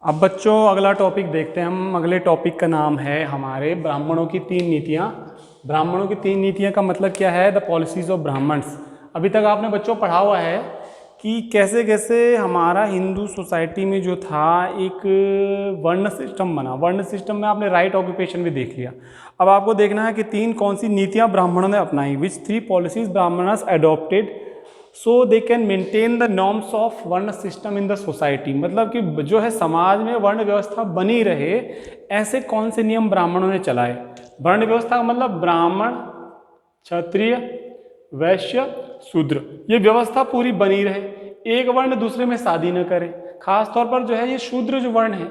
अब बच्चों अगला टॉपिक देखते हैं हम। अगले टॉपिक का नाम है हमारे ब्राह्मणों की तीन नीतियाँ। ब्राह्मणों की तीन नीतियाँ का मतलब क्या है? The policies of Brahmins. अभी तक आपने बच्चों पढ़ा हुआ है कि कैसे कैसे हमारा हिंदू सोसाइटी में जो था एक वर्ण सिस्टम बना। वर्ण सिस्टम में आपने राइट ऑक्यूपेशन भी देख लिया। अब आपको देखना है कि तीन कौन सी नीतियाँ ब्राह्मणों ने अपनाई। Which three policies Brahmanas adopted so they can maintain the norms of वर्ण सिस्टम इन द सोसाइटी। मतलब कि जो है समाज में वर्ण व्यवस्था बनी रहे, ऐसे कौन से नियम ब्राह्मणों ने चलाए। वर्ण व्यवस्था का मतलब ब्राह्मण, क्षत्रिय, वैश्य, शूद्र, ये व्यवस्था पूरी बनी रहे, एक वर्ण दूसरे में शादी न करे। खास तौर पर जो है ये शूद्र जो वर्ण है,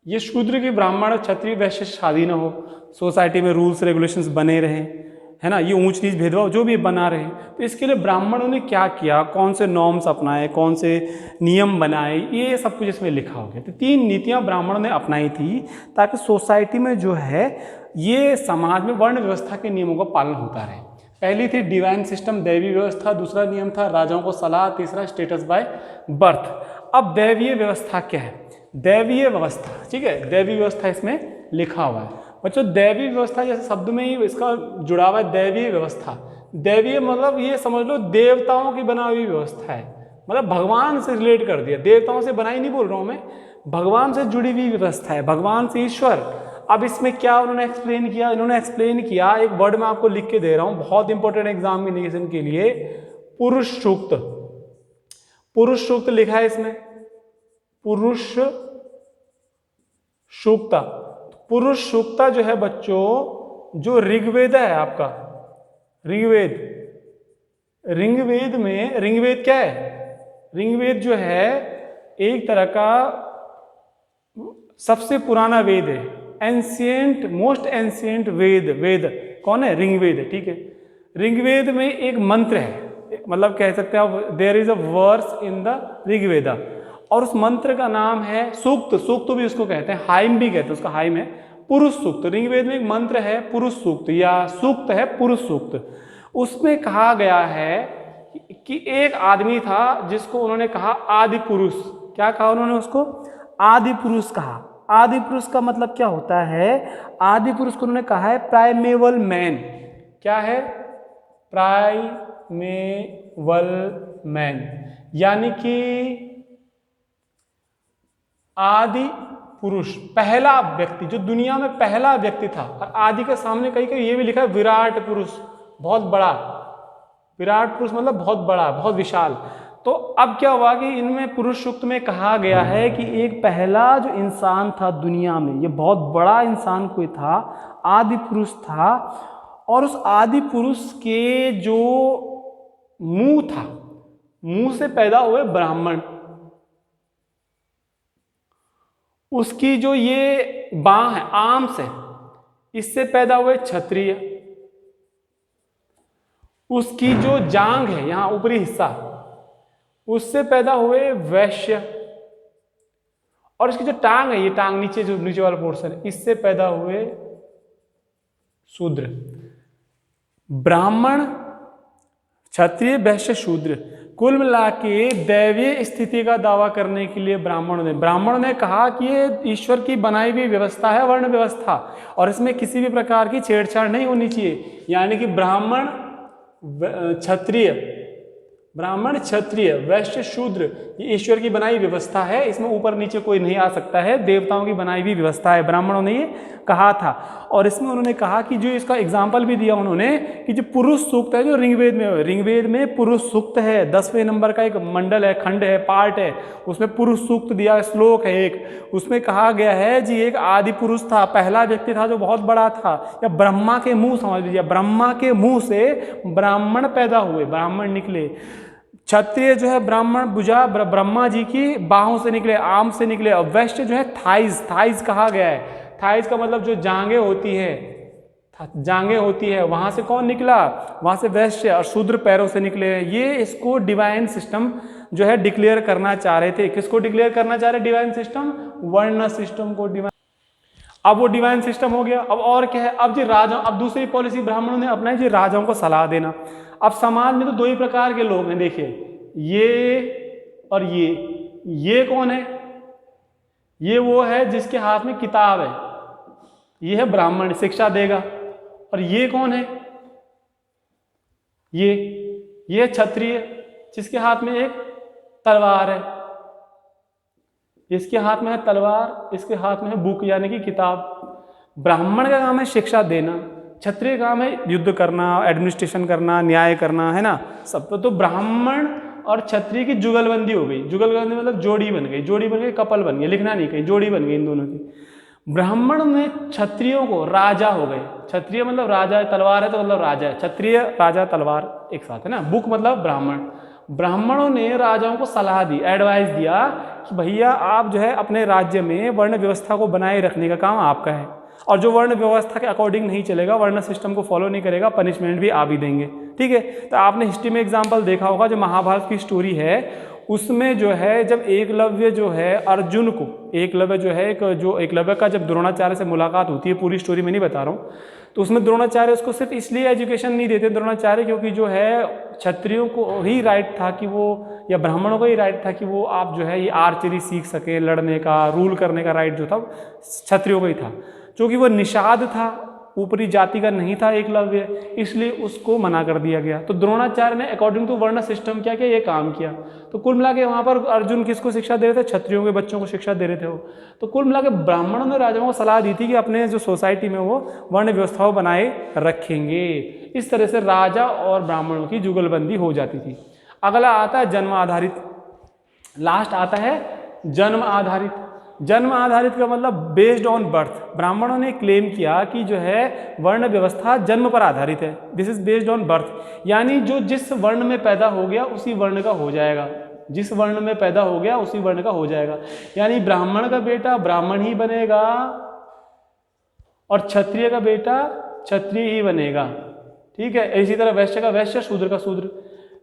ये शूद्र की ब्राह्मण, क्षत्रिय, वैश्य शादी न हो, सोसाइटी में रूल्स रेगुलेशंस बने रहें, है ना, ये ऊंच नीच भेदभाव जो भी बना रहे। तो इसके लिए ब्राह्मणों ने क्या किया, कौन से नॉर्म्स अपनाए, कौन से नियम बनाए, ये सब कुछ इसमें लिखा हो गया। तो तीन नीतियां ब्राह्मणों ने अपनाई थी ताकि सोसाइटी में जो है ये समाज में वर्ण व्यवस्था के नियमों का पालन होता रहे। पहली थी डिवाइन सिस्टम, दैवीय व्यवस्था। दूसरा नियम था राजाओं को सलाह। तीसरा स्टेटस बाय बर्थ। अब दैवीय व्यवस्था क्या है? दैवीय व्यवस्था, ठीक है, दैवीय व्यवस्था इसमें लिखा हुआ है बच्चों। दैवीय व्यवस्था जैसे शब्द में ही इसका जुड़ा हुआ है, दैवीय व्यवस्था। दैवीय मतलब ये समझ लो देवताओं की बनाई हुई व्यवस्था है, मतलब भगवान से रिलेट कर दिया। देवताओं से बनाई नहीं बोल रहा हूं मैं, भगवान से जुड़ी हुई व्यवस्था है, भगवान से ईश्वर। अब इसमें क्या उन्होंने एक्सप्लेन किया? इन्होंने एक्सप्लेन किया, एक वर्ड में आपको लिख के दे रहा हूं, बहुत इंपॉर्टेंट एग्जामिनेशन के लिए, पुरुष सूक्त। पुरुष सूक्त लिखा है इसमें, पुरुष सूक्ता। पुरुष सूक्ता जो है बच्चों, जो ऋग्वेद है आपका, ऋग्वेद, ऋग्वेद में, ऋग्वेद क्या है? ऋग्वेद जो है एक तरह का सबसे पुराना वेद है, एंशियंट, मोस्ट एंशियंट वेद। वेद कौन है? ऋग्वेद, ठीक है। ऋग्वेद में एक मंत्र है, मतलब कह सकते हैं there is a verse in the Rigveda, और उस मंत्र का नाम है सूक्त। सूक्त भी उसको कहते हैं, हाइम भी कहते हैं, उसका हाइम है पुरुष सूक्त। ऋग्वेद में एक मंत्र है पुरुष सूक्त, या सूक्त है पुरुष सूक्त। उसमें कहा गया है कि एक आदमी था जिसको उन्होंने कहा आदि पुरुष। क्या कहा उन्होंने उसको? आदि पुरुष कहा। आदि पुरुष का मतलब क्या होता है? आदि पुरुष को उन्होंने कहा है प्राइमेवल मैन। क्या है? प्राइमेवल मैन, यानी कि आदि पुरुष, पहला व्यक्ति, जो दुनिया में पहला व्यक्ति था। और आदि के सामने कहीं कहीं ये भी लिखा है विराट पुरुष, बहुत बड़ा। विराट पुरुष मतलब बहुत बड़ा, बहुत विशाल। तो अब क्या हुआ कि इनमें पुरुष सूक्त में कहा गया है कि एक पहला जो इंसान था दुनिया में, ये बहुत बड़ा इंसान कोई था, आदि पुरुष था। और उस आदि पुरुष के जो मुंह था, मुंह से पैदा हुए ब्राह्मण। उसकी जो ये बाँ है, आर्म्स है, इससे पैदा हुए क्षत्रिय। उसकी जो जांग है, यहां ऊपरी हिस्सा, उससे पैदा हुए वैश्य। और इसकी जो टांग है, ये टांग नीचे, जो नीचे वाला पोर्शन है, इससे पैदा हुए शूद्र। ब्राह्मण, क्षत्रिय, वैश्य, शूद्र, कुल मिला के दैवीय स्थिति का दावा करने के लिए ब्राह्मणों ने कहा कि ये ईश्वर की बनाई हुई व्यवस्था है, वर्ण व्यवस्था, और इसमें किसी भी प्रकार की छेड़छाड़ नहीं होनी चाहिए। यानी कि ब्राह्मण, क्षत्रिय, ब्राह्मण, क्षत्रिय, वैश्य, शूद्र, ये ईश्वर की बनाई व्यवस्था है, इसमें ऊपर नीचे कोई नहीं आ सकता है, देवताओं की बनाई हुई व्यवस्था है, ब्राह्मणों ने ये कहा था। और इसमें उन्होंने कहा कि जो इसका एग्जाम्पल भी दिया उन्होंने, कि जो पुरुष सूक्त है जो ऋग्वेद में, ऋग्वेद में पुरुष सूक्त है, 10वें नंबर का एक मंडल है, खंड है, पार्ट है, उसमें पुरुष सूक्त दिया, श्लोक है एक, उसमें कहा गया है जी एक आदि पुरुष था, पहला व्यक्ति था जो बहुत बड़ा था, या ब्रह्मा के मुंह, समझ लीजिए, ब्रह्मा के मुंह से ब्राह्मण पैदा हुए, ब्राह्मण निकले। क्षत्रिय जो है ब्राह्मण भुजा, ब्रह्मा जी की बाहों से निकले, आर्म से निकले। और वैश्य जो है थाइज, थाइज कहा गया है। थाइज का मतलब जो जांघें होती है, जांघें होती है, वहां से कौन निकला? वहां से वैश्य। और शूद्र पैरों से निकले हैं। ये इसको डिवाइन सिस्टम जो है डिक्लेयर करना चाह रहे थे। किसको डिक्लेयर करना चाह रहे? डिवाइन सिस्टम, वर्ण सिस्टम को डिवाइन। अब वो डिवाइन सिस्टम हो गया। अब और क्या है? अब जी राजा, अब दूसरी पॉलिसी ब्राह्मणों ने अपनाई जी, राजाओं को सलाह देना। अब समाज में तो दो ही प्रकार के लोग हैं, देखिए, ये और ये कौन है? ये वो है जिसके हाथ में किताब है, ये है ब्राह्मण, शिक्षा देगा। और ये कौन है? ये है क्षत्रिय, जिसके हाथ में एक तलवार है। इसके हाथ में है तलवार, इसके हाथ में है बुक यानी कि किताब। ब्राह्मण का काम है शिक्षा देना, क्षत्रिय काम है युद्ध करना, एडमिनिस्ट्रेशन करना, न्याय करना, है ना सब। तो ब्राह्मण और क्षत्रिय की जुगलबंदी हो गई। जुगलबंदी मतलब जोड़ी बन गई, जोड़ी बन गई, कपल बन गई, लिखना नहीं कहीं, जोड़ी बन गई इन दोनों की। ब्राह्मण में क्षत्रियों को राजा हो गए। क्षत्रिय मतलब राजा, तलवार है तो मतलब राजा है, क्षत्रिय राजा तलवार एक साथ है ना। बुक मतलब ब्राह्मण। ब्राह्मणों ने राजाओं को सलाह दी, एडवाइस दिया कि भैया आप जो है अपने राज्य में वर्ण व्यवस्था को बनाए रखने का काम आपका है, और जो वर्ण व्यवस्था के अकॉर्डिंग नहीं चलेगा, वर्ण सिस्टम को फॉलो नहीं करेगा, पनिशमेंट भी आप ही देंगे। ठीक है। तो आपने हिस्ट्री में एग्जाम्पल देखा होगा, जो महाभारत की स्टोरी है उसमें जो है जब एकलव्य जो है अर्जुन को, एकलव्य जो है जो एकलव्य का जब द्रोणाचार्य से मुलाकात होती है, पूरी स्टोरी में नहीं बता रहा हूँ, तो उसमें द्रोणाचार्य उसको सिर्फ इसलिए एजुकेशन नहीं देते द्रोणाचार्य क्योंकि जो है क्षत्रियों को ही राइट था कि वो, या ब्राह्मणों को ही राइट था कि वो आप जो है ये आर्चरी सीख सके, लड़ने का, रूल करने का राइट जो था क्षत्रियों को ही था। क्योंकि वो निषाद था, ऊपरी जाति का नहीं था एकलव्य, इसलिए उसको मना कर दिया गया। तो द्रोणाचार्य ने अकॉर्डिंग टू वर्ण सिस्टम क्या किया, ये काम किया। तो कुल मिला के वहाँ पर अर्जुन किसको शिक्षा दे रहे थे? क्षत्रियों के बच्चों को शिक्षा दे रहे थे वो। तो कुल मिला के ब्राह्मणों ने राजाओं को सलाह दी थी कि अपने जो सोसाइटी में वो वर्ण व्यवस्थाओं बनाए रखेंगे। इस तरह से राजा और ब्राह्मणों की जुगलबंदी हो जाती थी। अगला आता है जन्म आधारित, लास्ट आता है जन्म आधारित। जन्म आधारित का मतलब बेस्ड ऑन बर्थ। ब्राह्मणों ने क्लेम किया कि जो है वर्ण व्यवस्था जन्म पर आधारित है, this is based on birth, यानी जो जिस वर्ण में पैदा हो गया उसी वर्ण का हो जाएगा, जिस वर्ण में पैदा हो गया उसी वर्ण का हो जाएगा। यानी ब्राह्मण का बेटा ब्राह्मण ही बनेगा और क्षत्रिय का बेटा क्षत्रिय ही बनेगा। ठीक है। इसी तरह वैश्य का वैश्य, शूद्र का शूद्र।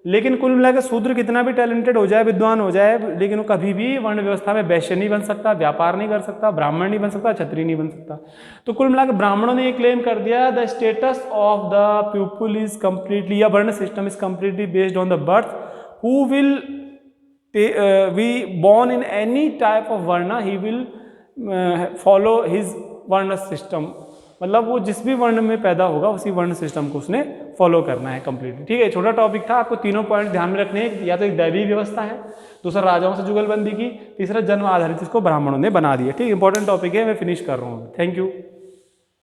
लेकिन कुल मिलाकर शूद्र कितना भी टैलेंटेड हो जाए, विद्वान हो जाए, लेकिन वो कभी भी वर्ण व्यवस्था में वैश्य नहीं बन सकता, व्यापार नहीं कर सकता, ब्राह्मण नहीं बन सकता, क्षत्रिय नहीं बन सकता। तो कुल मिलाकर ब्राह्मणों ने ये क्लेम कर दिया the status of the people is completely, या वर्ण system is completely based on the birth, who will be born in any type of वर्ण ही विल फॉलो हिज वर्ण सिस्टम। मतलब वो जिस भी वर्ण में पैदा होगा उसी वर्ण सिस्टम को उसने फॉलो करना है कंप्लीटली। ठीक है। छोटा टॉपिक था, आपको तीनों पॉइंट ध्यान में रखने हैं। या तो एक दैवीय व्यवस्था है, दूसरा राजाओं से जुगलबंदी की, तीसरा जन्म आधारित, इसको ब्राह्मणों ने बना दिया। ठीक है। इंपॉर्टेंट टॉपिक है, मैं फिनिश कर रहा हूँ। Thank you.